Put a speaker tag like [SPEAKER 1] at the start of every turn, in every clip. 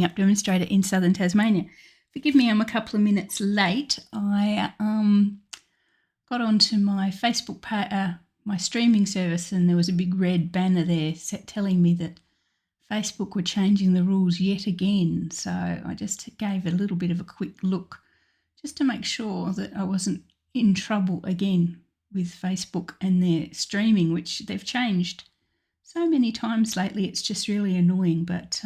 [SPEAKER 1] up demonstrator in southern Tasmania. Forgive me, I'm a couple of minutes late. I got onto my Facebook my streaming service, and there was a big red banner there telling me that Facebook were changing the rules yet again. So I just gave a little bit of a quick look just to make sure that I wasn't in trouble again with Facebook and their streaming, which they've changed so many times lately. It's just really annoying, but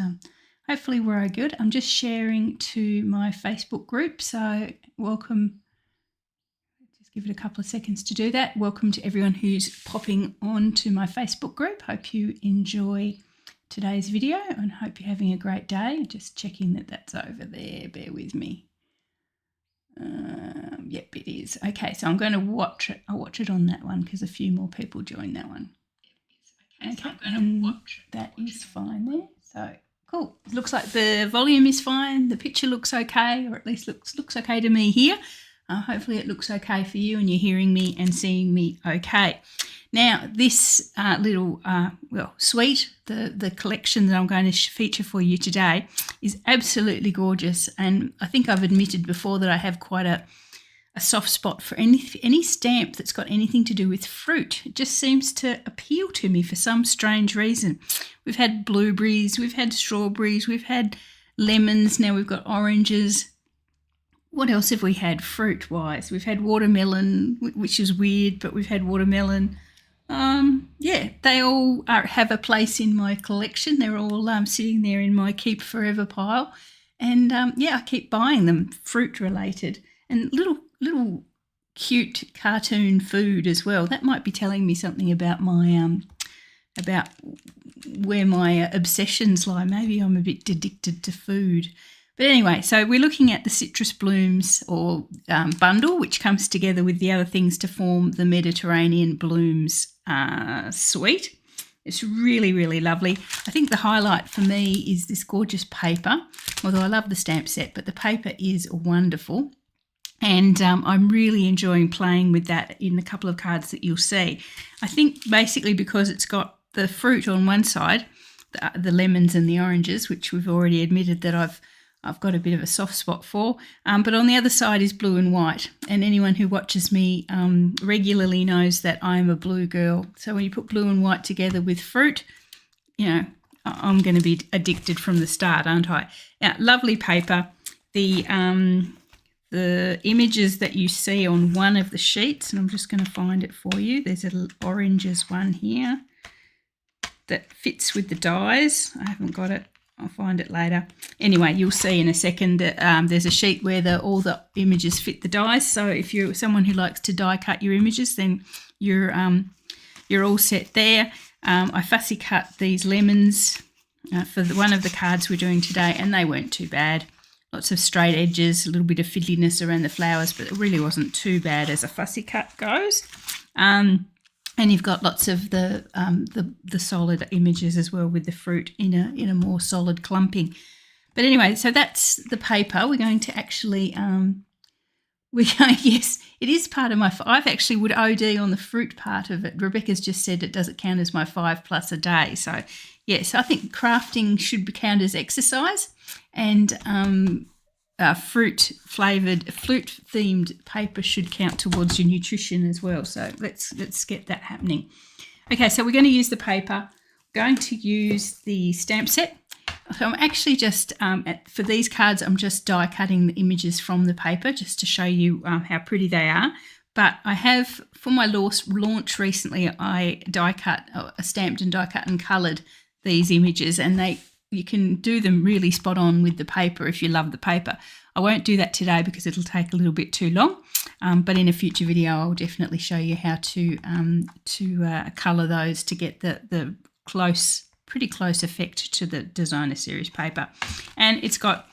[SPEAKER 1] hopefully we're all good. I'm just sharing to my Facebook group, so welcome. Just give it a couple of seconds to do that. Welcome to everyone who's popping on to my Facebook group. Hope you enjoy today's video and hope you're having a great day. Just checking that that's over there. Bear with me. Yep, it is. Okay, so I'm going to watch it. I'll watch it on that one because a few more people joined that one. Okay, and that is fine there. So cool. It looks like the volume is fine. The picture looks okay, or at least looks okay to me here. Hopefully it looks okay for you and you're hearing me and seeing me okay. Now this little suite, the collection that I'm going to feature for you today is absolutely gorgeous, and I think I've admitted before that I have quite a soft spot for any stamp that's got anything to do with fruit. It just seems to appeal to me for some strange reason. We've had blueberries, we've had strawberries, we've had lemons, now we've got oranges. What else have we had fruit-wise? We've had watermelon, which is weird, but we've had watermelon. Yeah, they all have a place in my collection. They're all sitting there in my keep forever pile. And yeah, I keep buying them, fruit-related. And little cute cartoon food as well. That might be telling me something about my about where my obsessions lie. Maybe I'm a bit addicted to food. But anyway, so we're looking at the citrus blooms or bundle, which comes together with the other things to form the Mediterranean blooms suite. It's really, really lovely. I think the highlight for me is this gorgeous paper, although I love the stamp set, but the paper is wonderful. And I'm really enjoying playing with that in a couple of cards that you'll see. I think basically because it's got the fruit on one side, the lemons and the oranges, which we've already admitted that I've got a bit of a soft spot for, but on the other side is blue and white. And anyone who watches me regularly knows that I'm a blue girl. So when you put blue and white together with fruit, you know, I'm going to be addicted from the start, aren't I? Now, lovely paper. The images that you see on one of the sheets, and I'm just going to find it for you. There's an oranges one here that fits with the dies. I haven't got it. I'll find it later. Anyway, you'll see in a second that there's a sheet where all the images fit the dies. So if you're someone who likes to die cut your images, then you're all set there. I fussy cut these lemons for one of the cards we're doing today, and they weren't too bad. Lots of straight edges, a little bit of fiddliness around the flowers, but it really wasn't too bad as a fussy cut goes. And you've got lots of the solid images as well with the fruit in a more solid clumping. But anyway, so that's the paper. We're going to actually yes, it is part of my. I've actually would OD on the fruit part of it. Rebecca's just said it doesn't count as my 5+ a day. So yes, I think crafting should count as exercise, and fruit-themed paper should count towards your nutrition as well. So let's get that happening. Okay, so we're going to use the paper. We're going to use the stamp set. So I'm actually just, for these cards, I'm just die cutting the images from the paper just to show you how pretty they are. But I have, for my launch recently, I stamped and die cut and coloured these images, and you can do them really spot on with the paper if you love the paper. I won't do that today because it'll take a little bit too long, but in a future video I'll definitely show you how to colour those to get the pretty close effect to the designer series paper. And it's got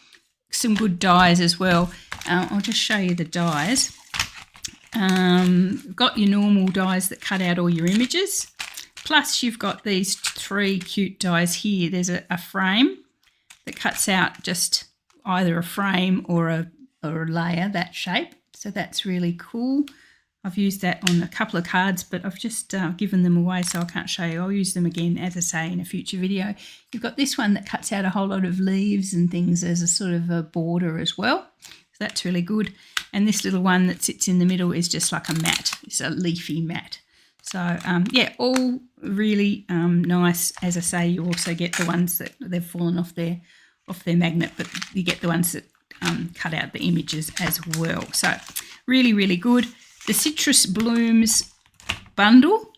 [SPEAKER 1] some good dies as well. I'll just show you the dies. Got your normal dies that cut out all your images. Plus you've got these 3 cute dies here. There's a frame that cuts out just either a frame or a layer, that shape. So that's really cool. I've used that on a couple of cards, but I've just given them away, so I can't show you. I'll use them again, as I say, in a future video. You've got this one that cuts out a whole lot of leaves and things as a sort of a border as well. So that's really good. And this little one that sits in the middle is just like a mat. It's a leafy mat. So, yeah, all really nice. As I say, you also get the ones that they've fallen off their magnet, but you get the ones that cut out the images as well. So really, really good. The Citrus Blooms bundle,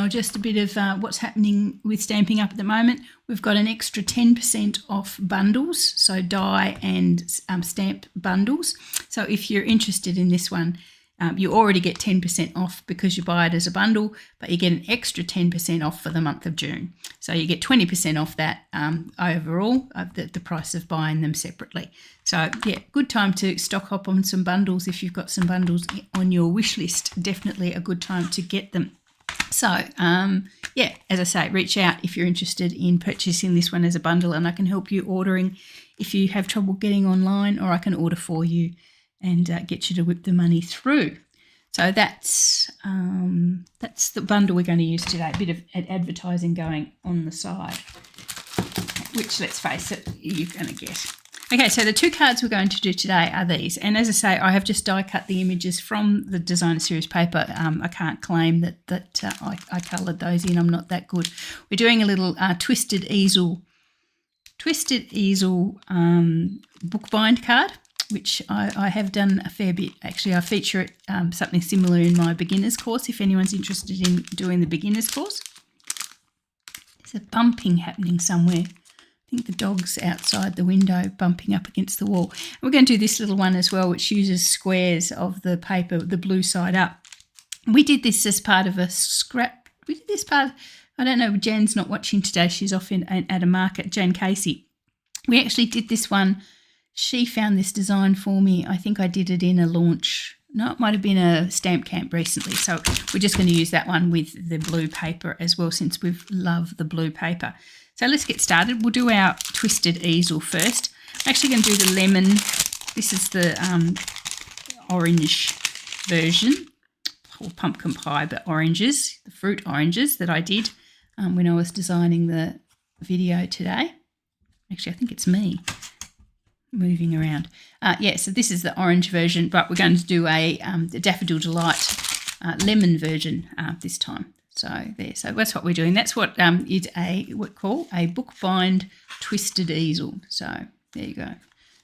[SPEAKER 1] just a bit of what's happening with Stampin' Up at the moment. We've got an extra 10% off bundles, so die and stamp bundles. So if you're interested in this one, you already get 10% off because you buy it as a bundle, but you get an extra 10% off for the month of June. So you get 20% off that overall, the price of buying them separately. So, yeah, good time to stock up on some bundles if you've got some bundles on your wish list. Definitely a good time to get them. So, yeah, as I say, reach out if you're interested in purchasing this one as a bundle, and I can help you ordering if you have trouble getting online, or I can order for you and get you to whip the money through. So that's the bundle we're going to use today. A bit of advertising going on the side, which, let's face it, you're going to get. Okay, so the two cards we're going to do today are these. And as I say, I have just die cut the images from the Designer Series paper. I can't claim that I coloured those in. I'm not that good. We're doing a little Twisted Easel bookbind card, which I have done a fair bit. Actually, I feature it something similar in my beginner's course if anyone's interested in doing the beginner's course. There's a bumping happening somewhere. I think the dog's outside the window bumping up against the wall. And we're going to do this little one as well, which uses squares of the paper, the blue side up. We did this as part of a scrap. We did this part, I don't know, Jan's not watching today. She's off at a market, Jan Casey. We actually did this one. She found this design for me. I think I did it in a launch. No, it might have been a stamp camp recently. So we're just going to use that one with the blue paper as well, since we love the blue paper. So let's get started. We'll do our Twisted Easel first. I'm actually going to do the lemon. This is the orange version, or pumpkin pie, but oranges, the fruit oranges that I did when I was designing the video today. Actually, I think it's me moving around. Yeah, so this is the orange version, but we're going to do a the Daffodil Delight lemon version this time. So there, so that's what we're doing. That's what is what we call a bookbind twisted easel. So there you go.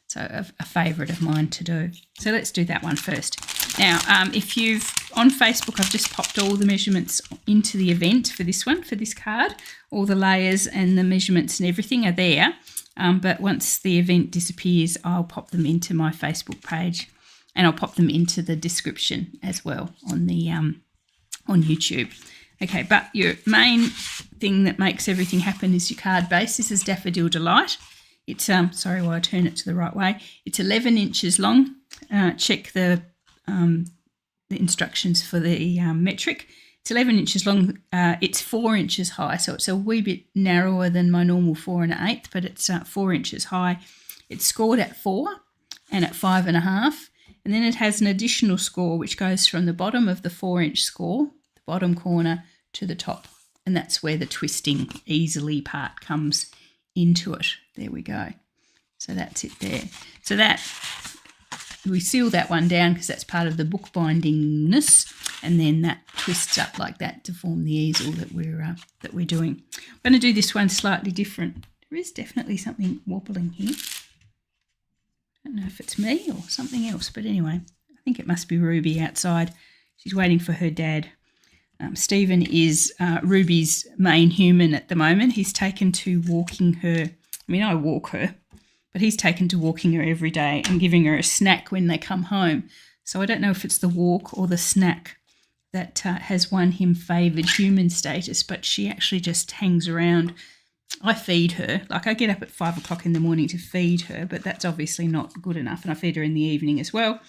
[SPEAKER 1] So a favourite of mine to do. So let's do that one first. Now, if you've on Facebook, I've just popped all the measurements into the event for this one, for this card. All the layers and the measurements and everything are there. But once the event disappears, I'll pop them into my Facebook page, and I'll pop them into the description as well on the on YouTube. Okay, but your main thing that makes everything happen is your card base. This is Daffodil Delight. It's sorry, while I turn it to the right way. It's 11 inches long. Check the instructions for the metric. It's 11 inches long. It's 4 inches high, so it's a wee bit narrower than my normal 4 1/8, but it's 4 inches high. It's scored at 4 and at 5.5, and then it has an additional score which goes from the bottom of the 4-inch score, the bottom corner, to the top, and that's where the twisting easily part comes into it. There we go. So that's it there. So that we seal that one down because that's part of the bookbindingness, and then that twists up like that to form the easel that we're doing. I'm going to do this one slightly different. There is definitely something wobbling here. I don't know if it's me or something else, but anyway, I think it must be Ruby outside. She's waiting for her dad. Stephen is Ruby's main human at the moment. He's taken to walking her. I mean, I walk her, but he's taken to walking her every day and giving her a snack when they come home. So I don't know if it's the walk or the snack that has won him favoured human status, but she actually just hangs around. I feed her. Like, I get up at 5 o'clock in the morning to feed her, but that's obviously not good enough. And I feed her in the evening as well.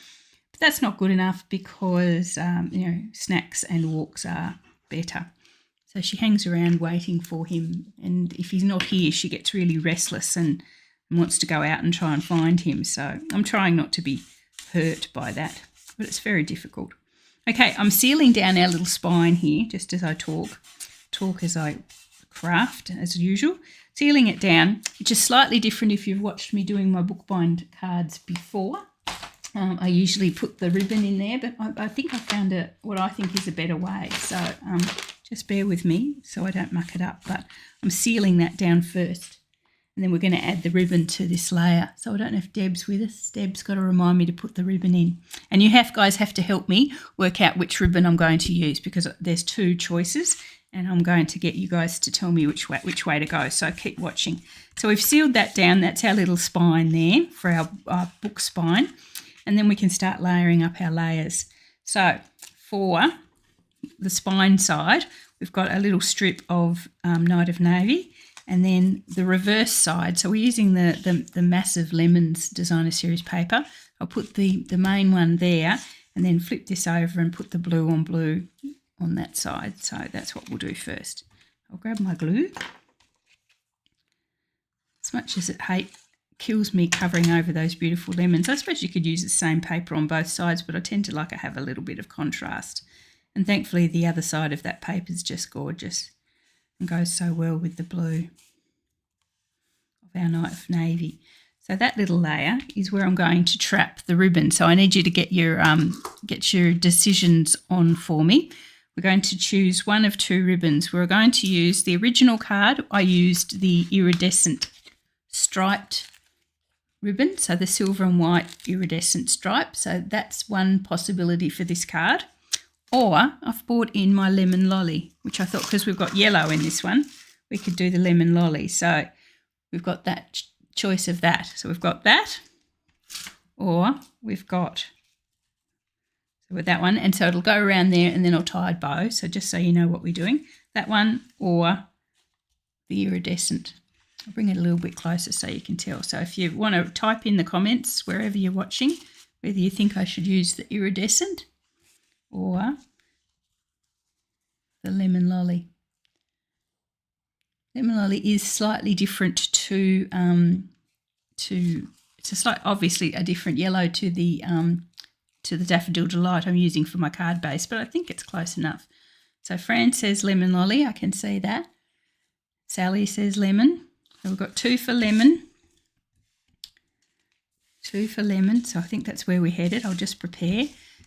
[SPEAKER 1] But that's not good enough because, snacks and walks are better. So she hangs around waiting for him. And if he's not here, she gets really restless and wants to go out and try and find him. So I'm trying not to be hurt by that, but it's very difficult. Okay, I'm sealing down our little spine here just as I talk as I craft as usual. Sealing it down, which is slightly different if you've watched me doing my bookbind cards before. I usually put the ribbon in there, but I think I found what I think is a better way. So just bear with me so I don't muck it up. But I'm sealing that down first. And then we're going to add the ribbon to this layer. So I don't know if Deb's with us. Deb's got to remind me to put the ribbon in. And you guys have to help me work out which ribbon I'm going to use because there's 2 choices. And I'm going to get you guys to tell me which way to go. So keep watching. So we've sealed that down. That's our little spine there for our book spine. And then we can start layering up our layers. So for the spine side, we've got a little strip of Night of Navy, and then the reverse side. So we're using the massive Lemons Designer Series paper. I'll put the main one there, and then flip this over and put the blue on blue on that side. So that's what we'll do first. I'll grab my glue. As much as it kills me covering over those beautiful lemons. I suppose you could use the same paper on both sides, but I tend to like to have a little bit of contrast. And thankfully the other side of that paper is just gorgeous and goes so well with the blue of our Night of Navy. So that little layer is where I'm going to trap the ribbon. So I need you to get your decisions on for me. We're going to choose one of 2 ribbons. We're going to use the original card. I used the iridescent striped ribbon, so the silver and white iridescent stripe. So that's one possibility for this card. Or I've bought in my lemon lolly, which I thought because we've got yellow in this one, we could do the lemon lolly. So we've got that choice of that. So we've got that, or we've got with that one, and so it'll go around there and then I'll tie a bow. So just so you know what we're doing, that one or the iridescent. I'll bring it a little bit closer so you can tell. So if you want to type in the comments wherever you're watching, whether you think I should use the iridescent or the lemon lolly. Lemon lolly is slightly different to it's obviously a different yellow to the Daffodil Delight I'm using for my card base, but I think it's close enough. So Fran says lemon lolly, I can see that. Sally says lemon. So we've got 2 for lemon. 2 for lemon, so I think that's where we're headed. I'll just prepare.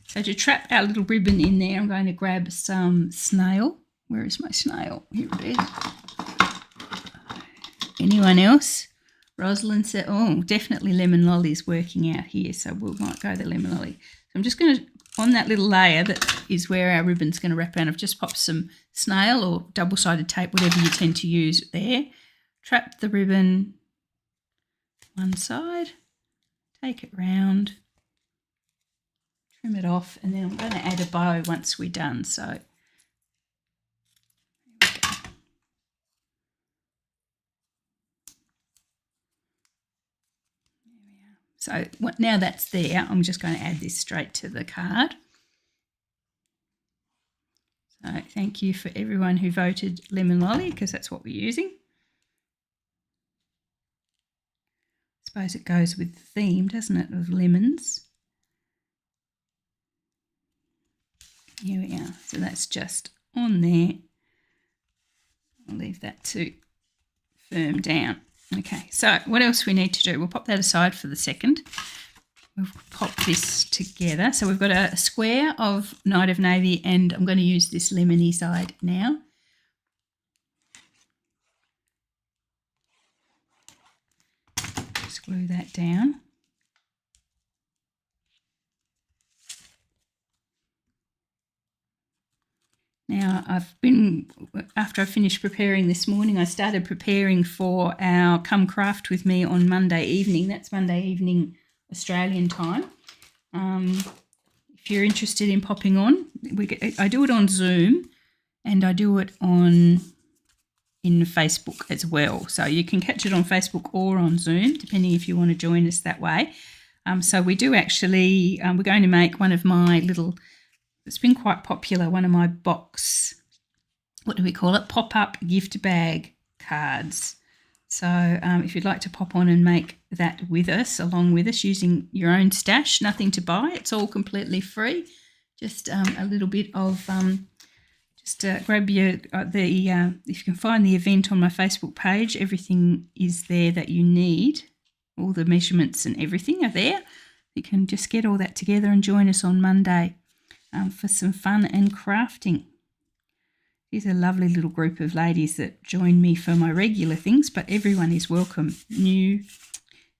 [SPEAKER 1] So to trap our little ribbon in there, I'm going to grab some snail. Where is my snail? Here it is. Anyone else? Rosalind said, oh, definitely lemon lolly is working out here, so we might go the lemon lolly. So I'm just going to, on that little layer that is where our ribbon's going to wrap around, I've just popped some snail or double-sided tape, whatever you tend to use there. Trap the ribbon one side, take it round, trim it off, and then I'm going to add a bow once we're done. So there we go. There we are. So now that's there, I'm just going to add this straight to the card. So thank you for everyone who voted lemon lolly, because that's what we're using. I suppose it goes with the theme, doesn't it, of lemons. Here we are. So that's just on there. I'll leave that to firm down. Okay, so what else we need to do? We'll pop that aside for the second. We'll pop this together. So we've got a square of Night of Navy, and I'm going to use this lemony side now. Just glue that down. Now after I finished preparing this morning, I started preparing for our Come Craft With Me on Monday evening. That's Monday evening Australian time. If you're interested in popping on, I do it on Zoom and I do it in Facebook as well. So you can catch it on Facebook or on Zoom, depending if you want to join us that way. So we do actually, we're going to make one of my little, it's been quite popular, one of my box, what do we call it, pop-up gift bag cards. So if you'd like to pop on and make that with us, along with us, using your own stash, nothing to buy, it's all completely free. just a little bit of grab your if you can find the event on my Facebook page, everything is there that you need. All the measurements and everything are there. You can just get all that together and join us on Monday for some fun and crafting. Here's a lovely little group of ladies that join me for my regular things, but everyone is welcome. New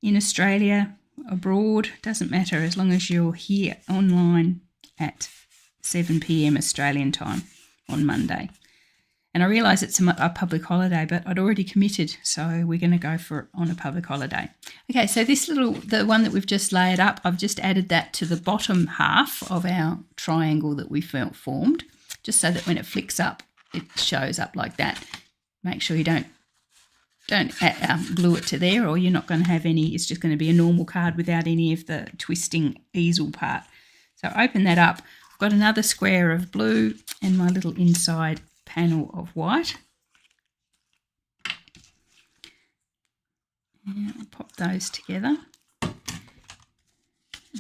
[SPEAKER 1] in Australia, abroad, doesn't matter as long as you're here online at 7 p.m. Australian time on Monday. And I realise it's a public holiday, but I'd already committed, so we're going to go for it on a public holiday. Okay, so the one that we've just laid up, I've just added that to the bottom half of our triangle that we formed, just so that when it flicks up, it shows up like that. Make sure you don't glue it to there, or you're not going to have any. It's just going to be a normal card without any of the twisting easel part. So open that up. I've got another square of blue and my little inside panel of white. And I'll pop those together.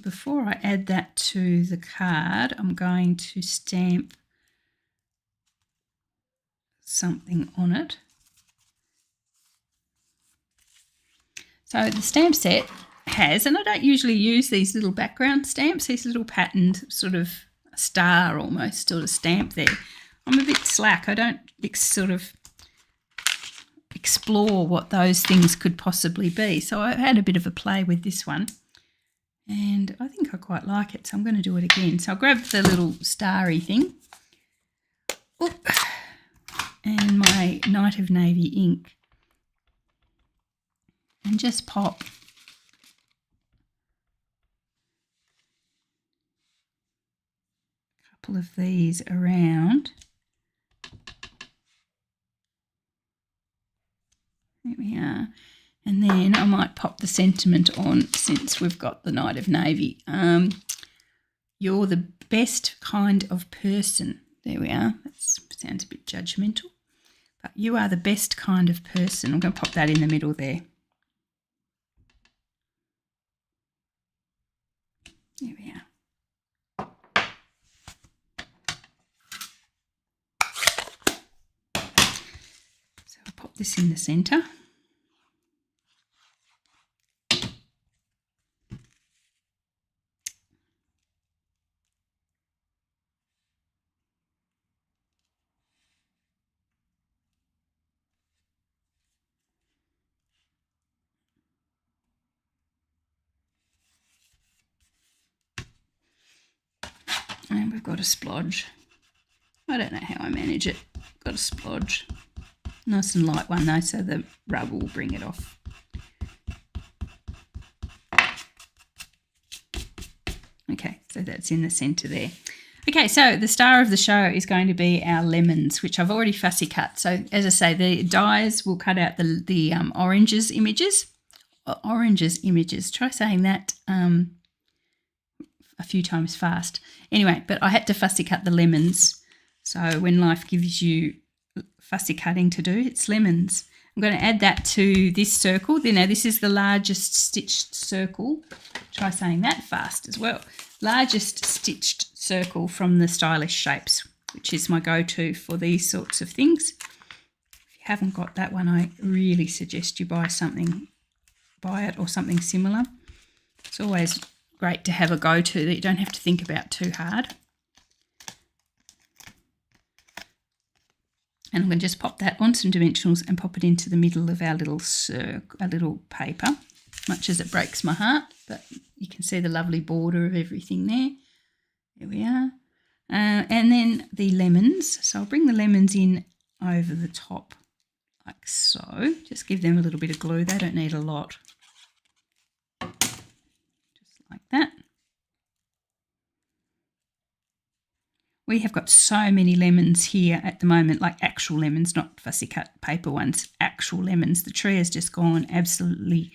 [SPEAKER 1] Before I add that to the card, I'm going to stamp something on it. So the stamp set has, and I don't usually use these little background stamps, these little patterned sort of star almost sort of stamp there. I'm a bit slack. I don't sort of explore what those things could possibly be. So I had a bit of a play with this one and I think I quite like it. So I'm going to do it again. So I'll grab the little starry thing. Oop. And my Night of Navy ink and just pop a couple of these around. There we are. And then I might pop the sentiment on since we've got the Night of Navy. You're the best kind of person. There we are. That sounds a bit judgmental. But you are the best kind of person. I'm going to pop that in the middle there. There we are. So I'll pop this in the centre. And we've got a splodge. I don't know how I manage it. Got a splodge. Nice and light one though, so the rub will bring it off. Okay, so that's in the centre there. Okay, so the star of the show is going to be our lemons, which I've already fussy cut. So as I say, the dies will cut out the oranges images. Try saying that a few times fast. Anyway, but I had to fussy cut the lemons. So when life gives you fussy cutting to do, it's lemons. I'm going to add that to this circle. Now this is the largest stitched circle. Try saying that fast as well. Largest stitched circle from the Stylish Shapes, which is my go-to for these sorts of things. If you haven't got that one, I really suggest you buy it or something similar. It's always great to have a go-to that you don't have to think about too hard. And I'm going to just pop that on some dimensionals and pop it into the middle of our little paper, much as it breaks my heart, but you can see the lovely border of everything there. There we are. And then the lemons. So I'll bring the lemons in over the top like so. Just give them a little bit of glue. They don't need a lot. Like that. We have got so many lemons here at the moment, like actual lemons, not fussy cut paper ones, actual lemons. The tree has just gone absolutely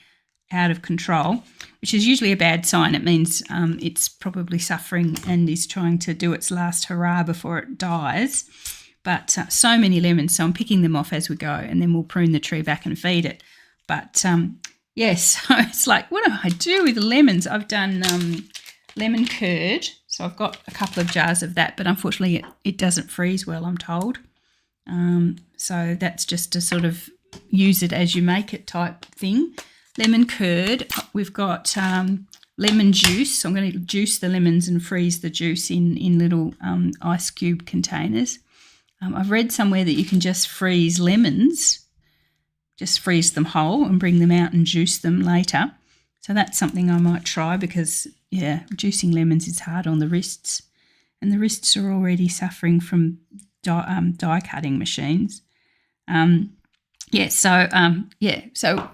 [SPEAKER 1] out of control, which is usually a bad sign. It means it's probably suffering and is trying to do its last hurrah before it dies. But so many lemons, so I'm picking them off as we go, and then we'll prune the tree back and feed it. But yes, so it's like, what do I do with the lemons? I've done lemon curd. So I've got a couple of jars of that, but unfortunately it doesn't freeze well, I'm told. So that's just to sort of use it as you make it type thing. Lemon curd, we've got lemon juice. So I'm going to juice the lemons and freeze the juice in little ice cube containers. I've read somewhere that you can just freeze lemons, just freeze them whole and bring them out and juice them later. So that's something I might try because, yeah, juicing lemons is hard on the wrists. And the wrists are already suffering from die cutting machines. So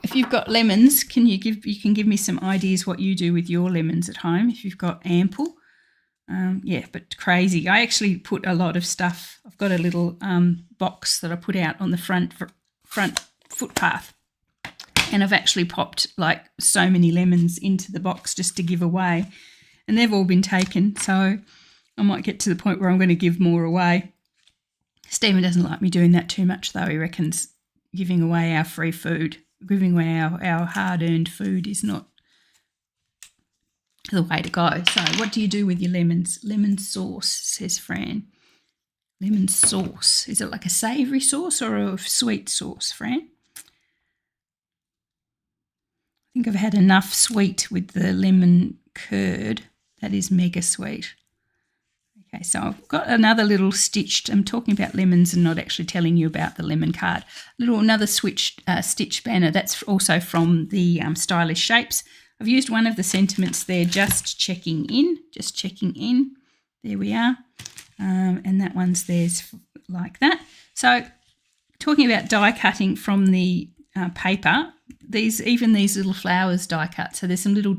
[SPEAKER 1] if you've got lemons, you can give me some ideas what you do with your lemons at home if you've got ample. But crazy. I actually put a lot of stuff. I've got a little box that I put out on the front footpath, and I've actually popped like so many lemons into the box just to give away, and they've all been taken. So I might get to the point where I'm going to give more away. Stephen doesn't like me doing that too much though. He reckons giving away our free food, giving away our hard-earned food is not the way to go. So what do you do with your lemons? Lemon sauce, says Fran. Lemon sauce. Is it like a savoury sauce or a sweet sauce, Fran? I think I've had enough sweet with the lemon curd. That is mega sweet. Okay, so I've got another little stitched, I'm talking about lemons and not actually telling you about the lemon card. Another stitch banner, that's also from the Stylish Shapes. I've used one of the sentiments there, just checking in. There we are. And that one's there's like that. So talking about die cutting from the paper, these little flowers die cut. So there's some little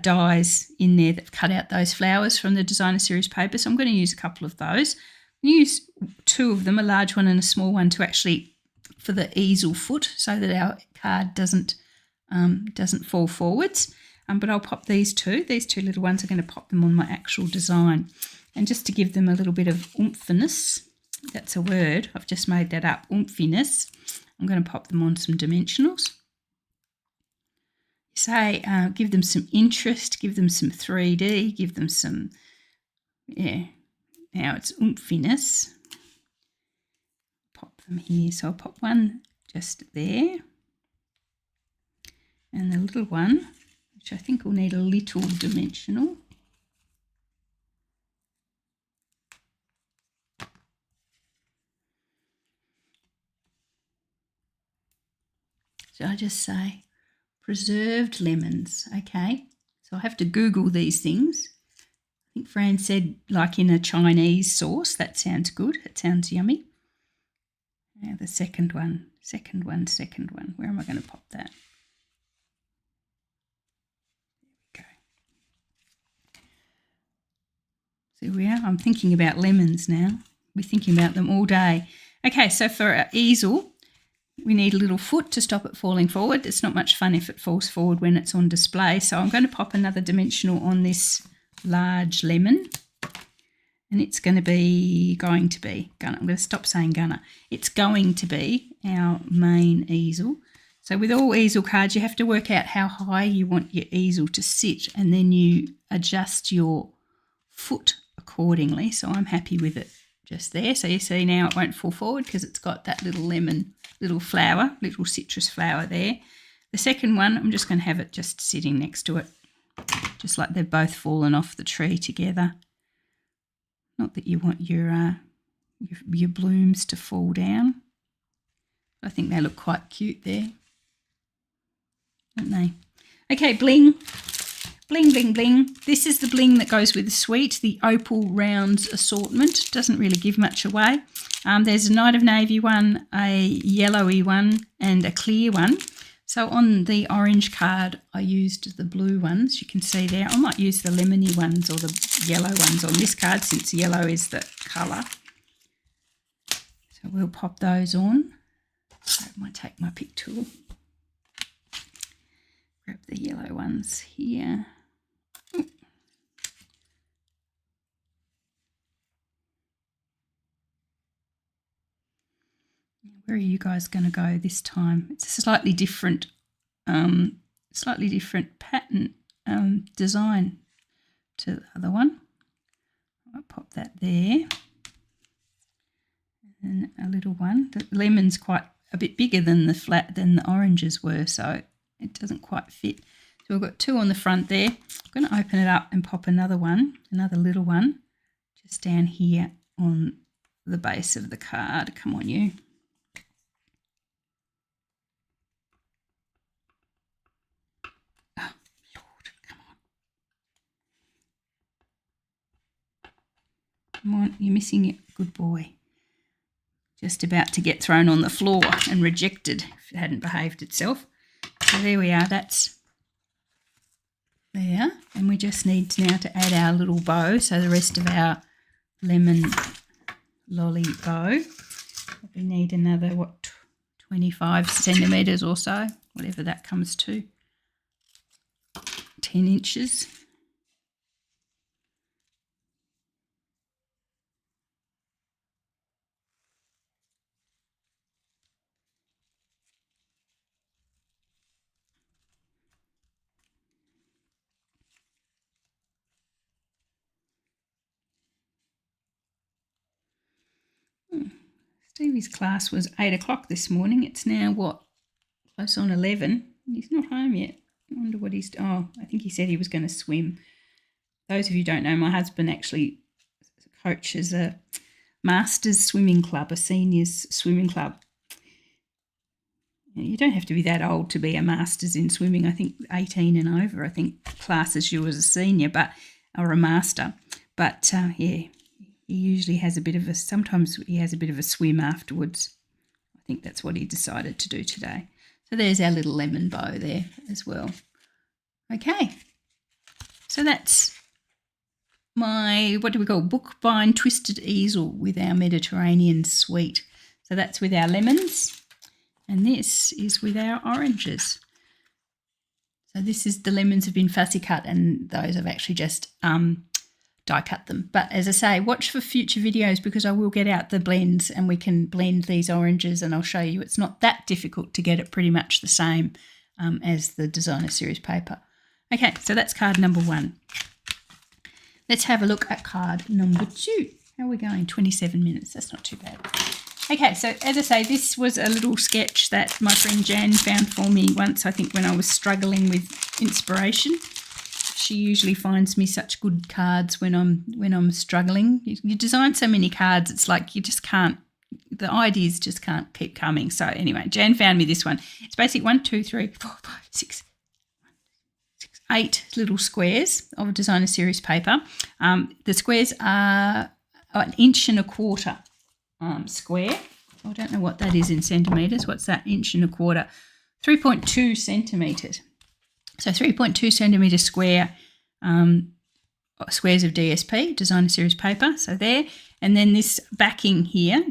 [SPEAKER 1] dies in there that cut out those flowers from the designer series paper. So I'm going to use a couple of those. I'm going to use two of them, a large one and a small one, for the easel foot, so that our card doesn't fall forwards. But I'll pop these two little ones. I'm going to pop them on my actual design, and just to give them a little bit of oomphiness. That's a word. I've just made that up. Oomphiness. I'm going to pop them on some dimensionals. Give them some interest, give them some 3D, give them some, now it's oomphiness. Pop them here. So I'll pop one just there. And the little one, which I think will need a little dimensional. So I just say, preserved lemons. Okay, so I have to Google these things. I think Fran said like in a Chinese sauce. That sounds good. It sounds yummy. Now the second one. Where am I going to pop that? There we go. So we are. I'm thinking about lemons now. We're thinking about them all day. Okay, so for our easel, we need a little foot to stop it falling forward. It's not much fun if it falls forward when it's on display. So I'm going to pop another dimensional on this large lemon. And it's going to be, I'm going to stop saying gonna. It's going to be our main easel. So with all easel cards, you have to work out how high you want your easel to sit, and then you adjust your foot accordingly. So I'm happy with it just there. So you see now it won't fall forward because it's got that little little citrus flower there. The second one, I'm just going to have it just sitting next to it, just like they've both fallen off the tree together. Not that you want your blooms to fall down. I think they look quite cute there, don't they? Okay, bling. Bling, bling, bling. This is the bling that goes with the suite, the Opal Rounds assortment. Doesn't really give much away. There's a Night of Navy one, a yellowy one, and a clear one. So on the orange card, I used the blue ones. You can see there. I might use the lemony ones or the yellow ones on this card since yellow is the colour. So we'll pop those on. So I might take my pick tool. Grab the yellow ones here. Where are you guys going to go this time? It's a slightly different pattern design. to the other one. I'll pop that there. And a little one. The lemon's quite a bit bigger than the oranges were, so it doesn't quite fit. So we've got 2 on the front there. I'm going to open it up and pop another one, another little one, just down here on the base of the card. Come on, you. Oh, Lord, come on. Come on, you're missing it. Good boy. Just about to get thrown on the floor and rejected if it hadn't behaved itself. So there we are, that's there. And we just need now to add our little bow, so the rest of our lemon lolly bow. We need another, 25 centimetres or so, whatever that comes to, 10 inches. Stevie's class was 8 o'clock this morning. It's now, what, close on 11. He's not home yet. I wonder what he's... Oh, I think he said he was going to swim. Those of you who don't know, my husband actually coaches a masters swimming club, a seniors swimming club. You don't have to be that old to be a masters in swimming. I think 18 and over, I think, classes you as a senior or a master. But, yeah... He usually has sometimes he has a bit of a swim afterwards. I think that's what he decided to do today. So there's our little lemon bow there as well. Okay, so that's my, what do we call, bookbind twisted easel with our Mediterranean suite. So that's with our lemons, and this is with our oranges. So this is, the lemons have been fussy cut, and those I've actually just die cut them. But as I say, watch for future videos, because I will get out the blends and we can blend these oranges, and I'll show you it's not that difficult to get it pretty much the same as the designer series paper. Okay, so that's card number 1. Let's have a look at card number 2. How are we going? 27 minutes. That's not too bad. Okay, so as I say, this was a little sketch that my friend Jan found for me once, I think, when I was struggling with inspiration. She usually finds me such good cards when I'm struggling. You design so many cards, it's like you just can't, the ideas just can't keep coming. So anyway, Jan found me this one. It's basically 1, 2, 3, 4, 5, 6, 8 little squares of a designer series paper. The squares are 1.25 inches square. I don't know what that is in centimetres. What's that? 1.25 inches. 3.2 centimetres. So 3.2 centimetre square squares of DSP, designer series paper, so there. And then this backing here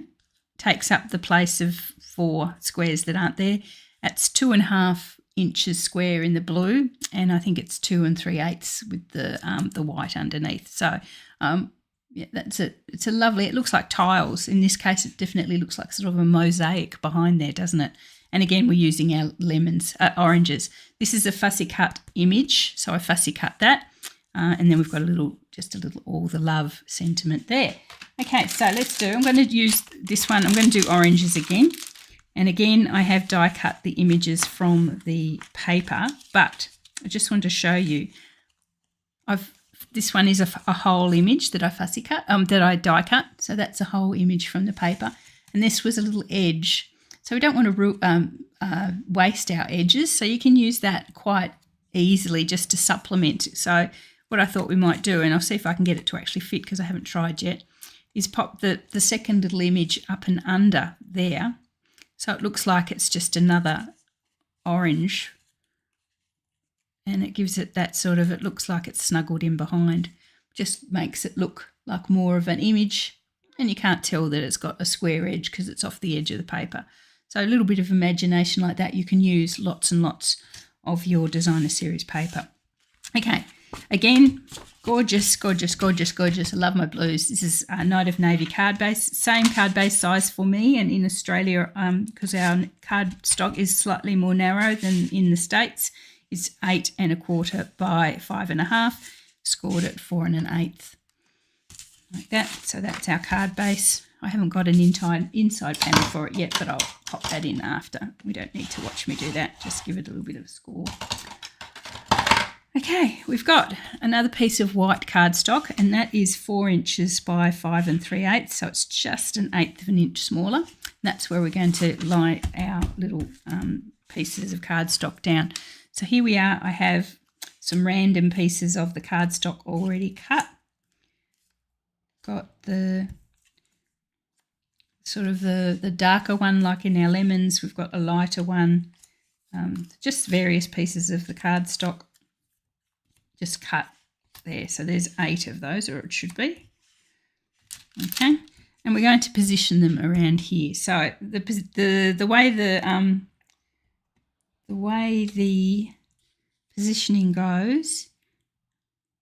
[SPEAKER 1] takes up the place of 4 squares that aren't there. That's 2.5 inches square in the blue, and I think it's 2 3/8 with the white underneath. So yeah, that's it. It's a lovely, it looks like tiles. In this case, it definitely looks like sort of a mosaic behind there, doesn't it? And again, we're using our oranges. This is a fussy cut image, so I fussy cut that. And then we've got just a little all the love sentiment there. Okay, so I'm going to use this one. I'm going to do oranges again. And again, I have die cut the images from the paper, but I just want to show you. This one is a whole image that I fussy cut, that I die cut. So that's a whole image from the paper. And this was a little edge. So we don't want to waste our edges, so you can use that quite easily just to supplement. So what I thought we might do, and I'll see if I can get it to actually fit because I haven't tried yet, is pop the second little image up and under there. So it looks like it's just another orange, and it gives it that sort of, it looks like it's snuggled in behind. Just makes it look like more of an image, and you can't tell that it's got a square edge because it's off the edge of the paper. So a little bit of imagination like that, you can use lots and lots of your designer series paper. Okay, again, gorgeous, gorgeous, gorgeous, gorgeous. I love my blues. This is a Night of Navy card base, same card base size for me, and in Australia, because our card stock is slightly more narrow than in the States, it's 8 1/4 by 5 1/2. scored it 4 1/8 like that. So that's our card base. I haven't got an inside panel for it yet, but I'll pop that in after. We don't need to watch me do that, just give it a little bit of a score. Okay, we've got another piece of white cardstock, and that is 4 inches by 5 3/8, so it's just 1/8 of an inch smaller. That's where we're going to lie our little pieces of cardstock down. So here we are. I have some random pieces of the cardstock already cut. Got the sort of the darker one, like in our lemons. We've got a lighter one, just various pieces of the cardstock just cut there. So there's 8 of those, or it should be. Okay, and we're going to position them around here. So the way the positioning goes,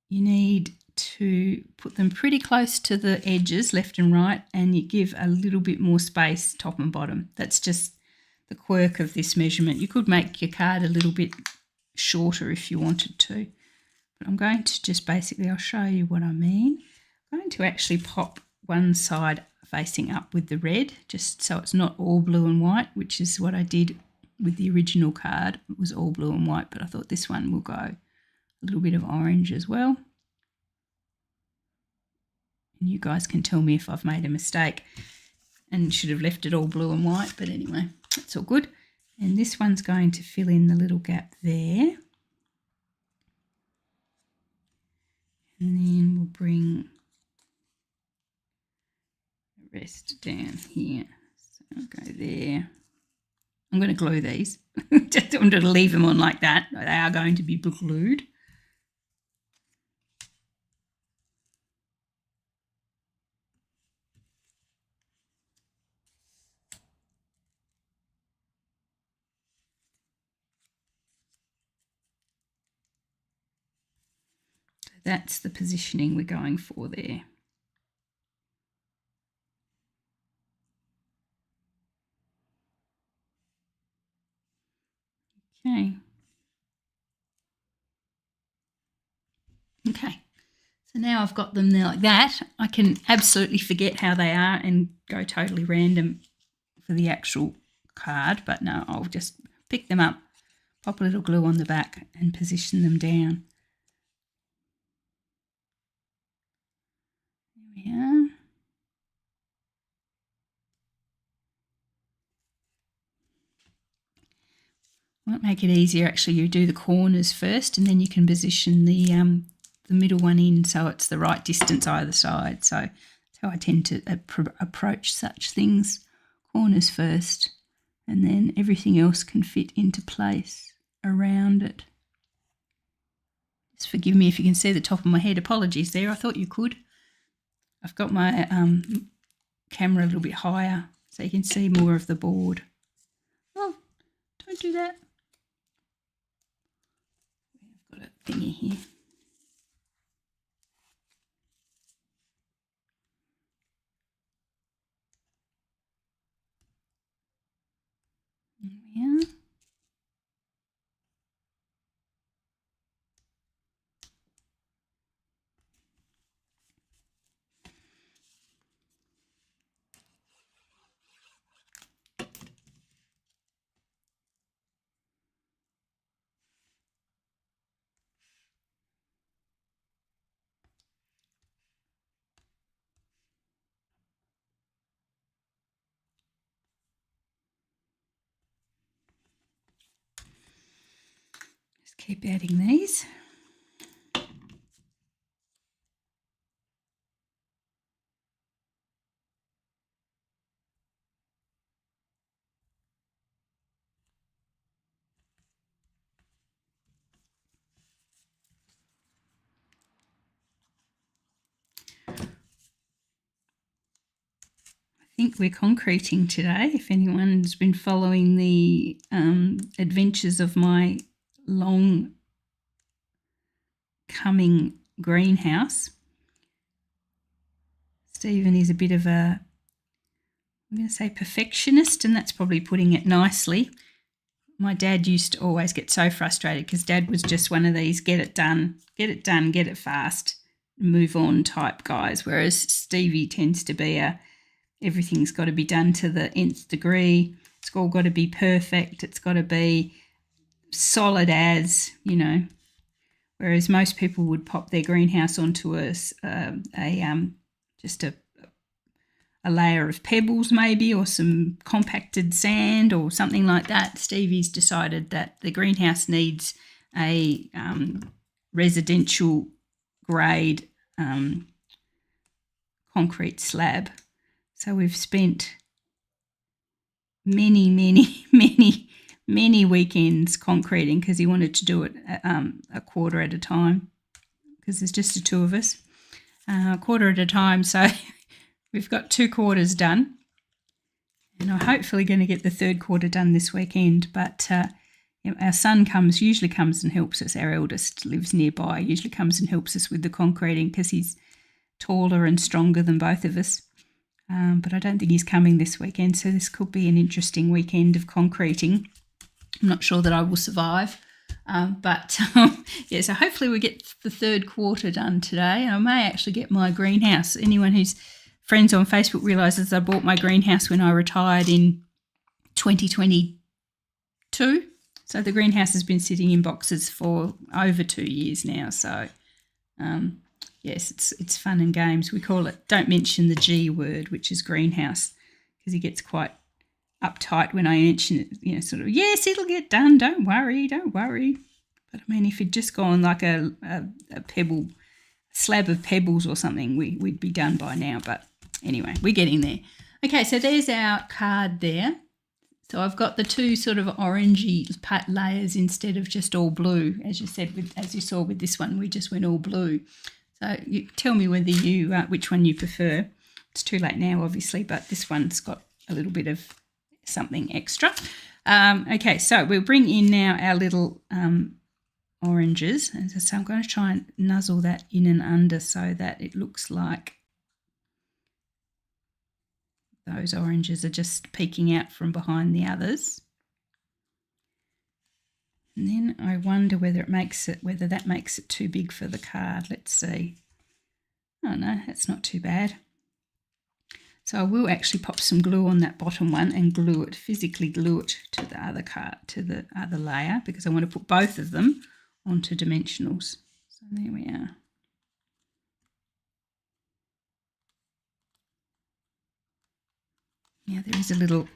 [SPEAKER 1] you need to put them pretty close to the edges, left and right, and you give a little bit more space top and bottom. That's just the quirk of this measurement. You could make your card a little bit shorter if you wanted to, but I'm going to just basically, I'll show you what I mean. I'm going to actually pop one side facing up with the red, just so it's not all blue and white, which is what I did with the original card. It was all blue and white, but I thought this one will go a little bit of orange as well. And you guys can tell me if I've made a mistake and should have left it all blue and white, but anyway, that's all good. And this one's going to fill in the little gap there. And then we'll bring the rest down here. So I'll go there. I'm going to glue these. Just I'm going to leave them on like that. They are going to be glued. So that's the positioning we're going for there. Okay, so now I've got them there like that. I can absolutely forget how they are and go totally random for the actual card, but no, I'll just pick them up, pop a little glue on the back and position them down. There we are. Might make it easier actually, you do the corners first and then you can position the middle one in so it's the right distance either side. So that's how I tend to approach such things. Corners first, and then everything else can fit into place around it. Just forgive me if you can see the top of my head. Apologies there, I thought you could. I've got my camera a little bit higher so you can see more of the board. Oh, don't do that. I've got a thingy here. There we are. Just keep adding these. I think we're concreting today. If anyone's been following the adventures of my long coming greenhouse, Stephen is a bit of a, I'm going to say perfectionist, and that's probably putting it nicely. my dad used to always get so frustrated because Dad was just one of these get it done, get it fast, move on type guys, whereas Stevie tends to be everything's got to be done to the nth degree. It's all got to be perfect. It's got to be solid as, you know, whereas most people would pop their greenhouse onto just a layer of pebbles maybe, or some compacted sand or something like that. Stevie's decided that the greenhouse needs a residential grade concrete slab. So we've spent many weekends concreting because he wanted to do it a quarter at a time because there's just the two of us, a quarter at a time. So we've got 2 quarters done, and I'm hopefully going to get the 3rd quarter done this weekend. But our son usually comes and helps us. Our eldest lives nearby, usually comes and helps us with the concreting because he's taller and stronger than both of us. But I don't think he's coming this weekend, so this could be an interesting weekend of concreting. I'm not sure that I will survive. So hopefully we get the 3rd quarter done today. I may actually get my greenhouse. Anyone who's friends on Facebook realises I bought my greenhouse when I retired in 2022. So the greenhouse has been sitting in boxes for over 2 years now. So, yes, it's fun and games. We call it, don't mention the G word, which is greenhouse, because he gets quite uptight when I mention it, you know, sort of, yes, it'll get done, don't worry. But I mean, if he'd just gone like a slab of pebbles or something, we'd be done by now. But anyway, we're getting there. Okay, so there's our card there. So I've got the 2 sort of orangey layers instead of just all blue, as you saw with this one, we just went all blue. So you tell me whether you which one you prefer. It's too late now, obviously, but this one's got a little bit of something extra. Okay, so we'll bring in now our little oranges. So I'm going to try and nuzzle that in and under so that it looks like those oranges are just peeking out from behind the others. And then I wonder whether that makes it too big for the card. Let's see. Oh no, that's not too bad. So I will actually pop some glue on that bottom one and physically glue it to the other card, to the other layer, because I want to put both of them onto dimensionals. So there we are. Now there is a little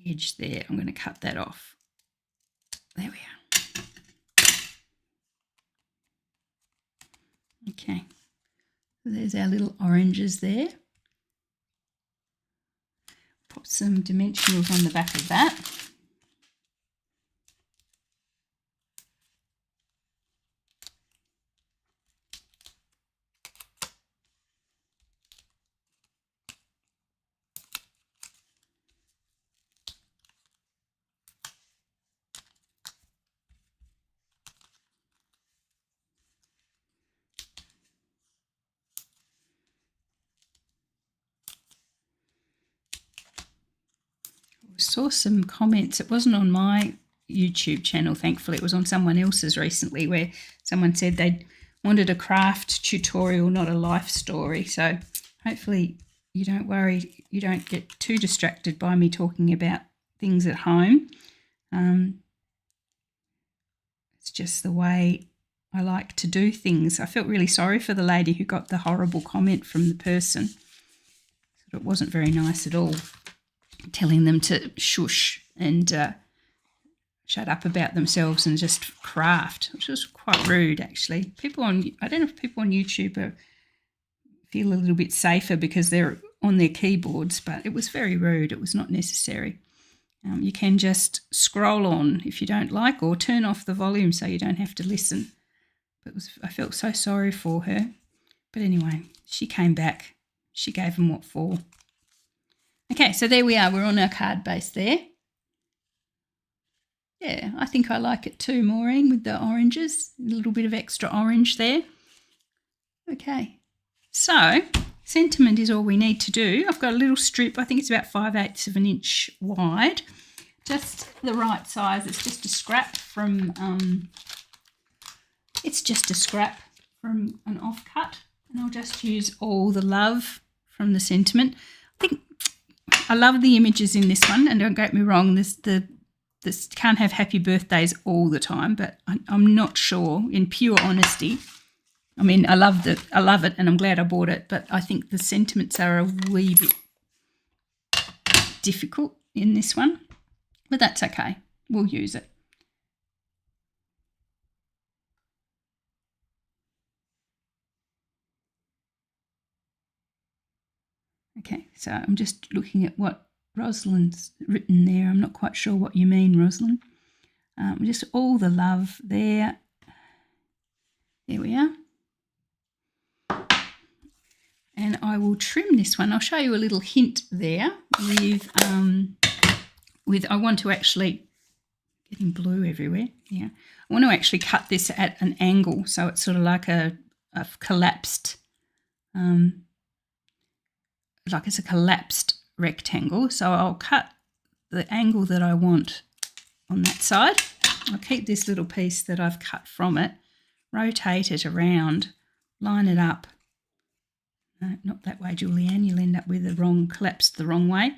[SPEAKER 1] edge there. I'm going to cut that off. There we are. Okay, so there's our little oranges there. Pop some dimensionals on the back of that. Saw some comments. It wasn't on my YouTube channel, thankfully. It was on someone else's recently, where someone said they wanted a craft tutorial, not a life story. So hopefully you don't worry, you don't get too distracted by me talking about things at home. It's just the way I like to do things. I felt really sorry for the lady who got the horrible comment from the person. It wasn't very nice at all, telling them to shush and shut up about themselves and just craft, which was quite rude, actually. I don't know if people on YouTube feel a little bit safer because they're on their keyboards, but it was very rude. It was not necessary. You can just scroll on if you don't like, or turn off the volume so you don't have to listen. But I felt so sorry for her. But anyway, she came back. She gave them what for. Okay, so there we are. We're on our card base there. Yeah, I think I like it too, Maureen, with the oranges. A little bit of extra orange there. Okay, so sentiment is all we need to do. I've got a little strip, I think it's about 5/8 of an inch wide, just the right size. It's just a scrap from an offcut, and I'll just use All the Love from the sentiment. I think I love the images in this one, and don't get me wrong, this can't have happy birthdays all the time, but I'm not sure, in pure honesty. I mean, I love it, and I'm glad I bought it, but I think the sentiments are a wee bit difficult in this one, but that's okay. We'll use it. Okay, so I'm just looking at what Rosalind's written there. I'm not quite sure what you mean, Rosalind. Just All the Love there. There we are. And I will trim this one. I'll show you a little hint there with I want to actually, getting blue everywhere, yeah. I want to actually cut this at an angle, so it's sort of like a collapsed, like it's a collapsed rectangle. So I'll cut the angle that I want on that side. I'll keep this little piece that I've cut from it, rotate it around, line it up. No, not that way, Julianne. You'll end up with the wrong, collapsed the wrong way.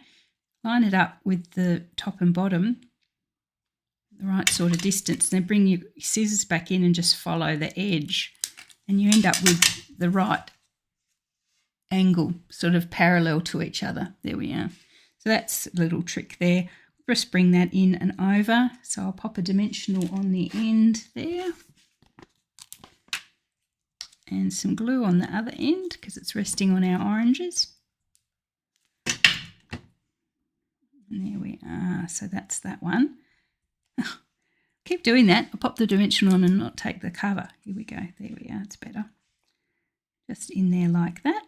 [SPEAKER 1] Line it up with the top and bottom, the right sort of distance. Then bring your scissors back in and just follow the edge, and you end up with the right angle, sort of parallel to each other. There we are. So that's a little trick there. Just bring that in and over. So I'll pop a dimensional on the end there, and some glue on the other end because it's resting on our oranges. And there we are. So that's that one. Keep doing that. I'll pop the dimensional on and not take the cover. Here we go. There we are. It's better. Just in there like that.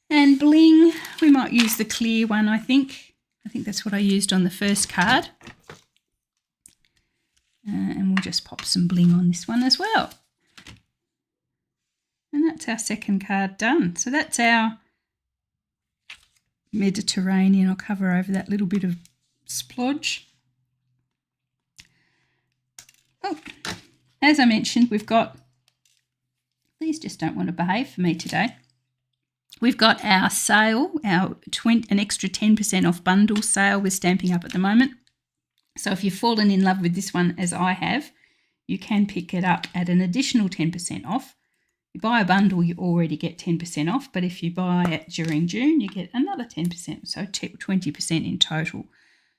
[SPEAKER 1] And bling, we might use the clear one, I think. I think that's what I used on the first card. And we'll just pop some bling on this one as well. And that's our second card done. So that's our Mediterranean. I'll cover over that little bit of splodge. Oh, as I mentioned, we've got, these just don't want to behave for me today. We've got our sale, an extra 10% off bundle sale with Stamping Up at the moment. So if you've fallen in love with this one as I have, you can pick it up at an additional 10% off. You buy a bundle, you already get 10% off, but if you buy it during June, you get another 10%, so 20% in total.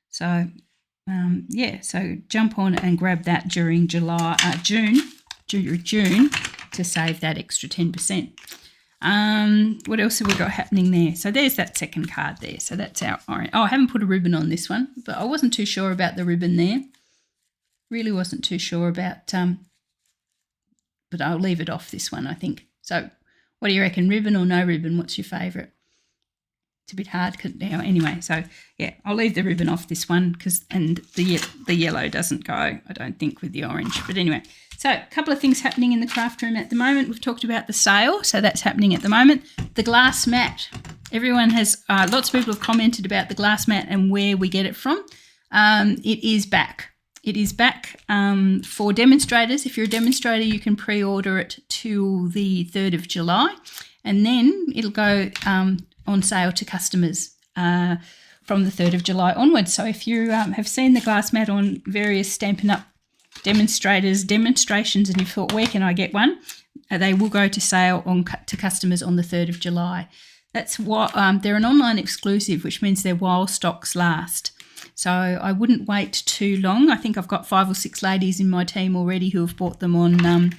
[SPEAKER 1] So, yeah, so jump on and grab that during June to save that extra 10%. What else have we got happening there? So there's that second card there. So that's our orange. Oh, I haven't put a ribbon on this one, but I wasn't too sure about the ribbon there. Really wasn't too sure about, but I'll leave it off this one, I think. So what do you reckon, ribbon or no ribbon? What's your favourite? It's a bit hard now. Anyway, so yeah, I'll leave the ribbon off this one and the yellow doesn't go, I don't think, with the orange. But anyway, so a couple of things happening in the craft room at the moment. We've talked about the sale, so that's happening at the moment. The glass mat. Everyone has, lots of people have commented about the glass mat and where we get it from. It is back. It is back for demonstrators. If you're a demonstrator, you can pre-order it till the 3rd of July, and then it'll go on sale to customers from the 3rd of July onwards. So if you have seen the glass mat on various Stampin' Up! Demonstrations and you thought, where can I get one? They will go to sale to customers on the 3rd of July. That's what they're an online exclusive, which means they're while stocks last. So I wouldn't wait too long. I think I've got 5 or 6 ladies in my team already who have bought them on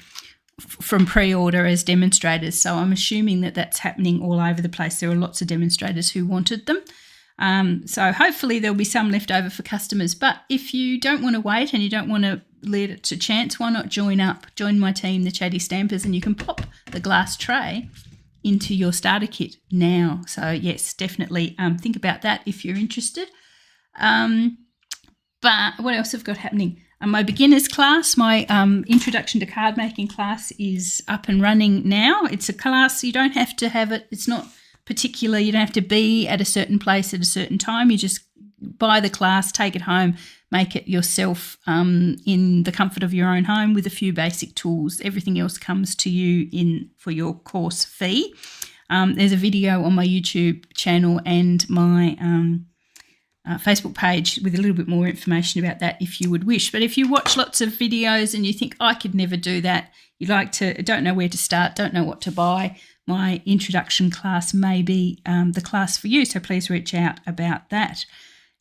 [SPEAKER 1] from pre-order as demonstrators. So I'm assuming that that's happening all over the place. There are lots of demonstrators who wanted them. So hopefully there'll be some left over for customers. But if you don't want to wait and you don't want to leave it to chance, why not join my team, the Chatty Stampers, and you can pop the glass tray into your starter kit now. So yes, definitely think about that if you're interested. But what else have got happening? My beginners class, my introduction to card making class is up and running now. It's a class, you don't have to have it. It's not particular. You don't have to be at a certain place at a certain time. You just buy the class, take it home, make it yourself in the comfort of your own home with a few basic tools. Everything else comes to you in for your course fee. There's a video on my YouTube channel and my Facebook page with a little bit more information about that if you would wish. But if you watch lots of videos and you think, I could never do that, don't know where to start, don't know what to buy, my introduction class may be the class for you. So please reach out about that.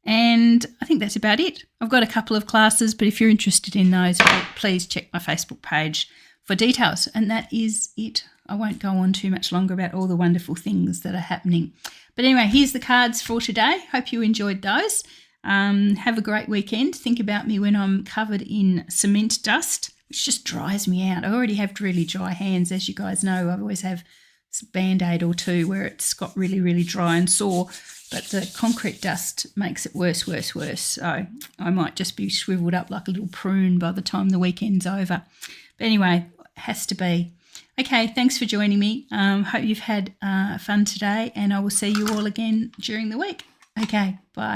[SPEAKER 1] And I think that's about it. I've got a couple of classes, but if you're interested in those, please check my Facebook page for details. And that is it. I won't go on too much longer about all the wonderful things that are happening. But anyway, here's the cards for today. Hope you enjoyed those. Have a great weekend. Think about me when I'm covered in cement dust, which just dries me out. I already have really dry hands, as you guys know. I always have a Band-Aid or two where it's got really, really dry and sore. But the concrete dust makes it worse. So I might just be shriveled up like a little prune by the time the weekend's over. But anyway, it has to be. Okay, thanks for joining me. Hope you've had fun today, and I will see you all again during the week. Okay, bye.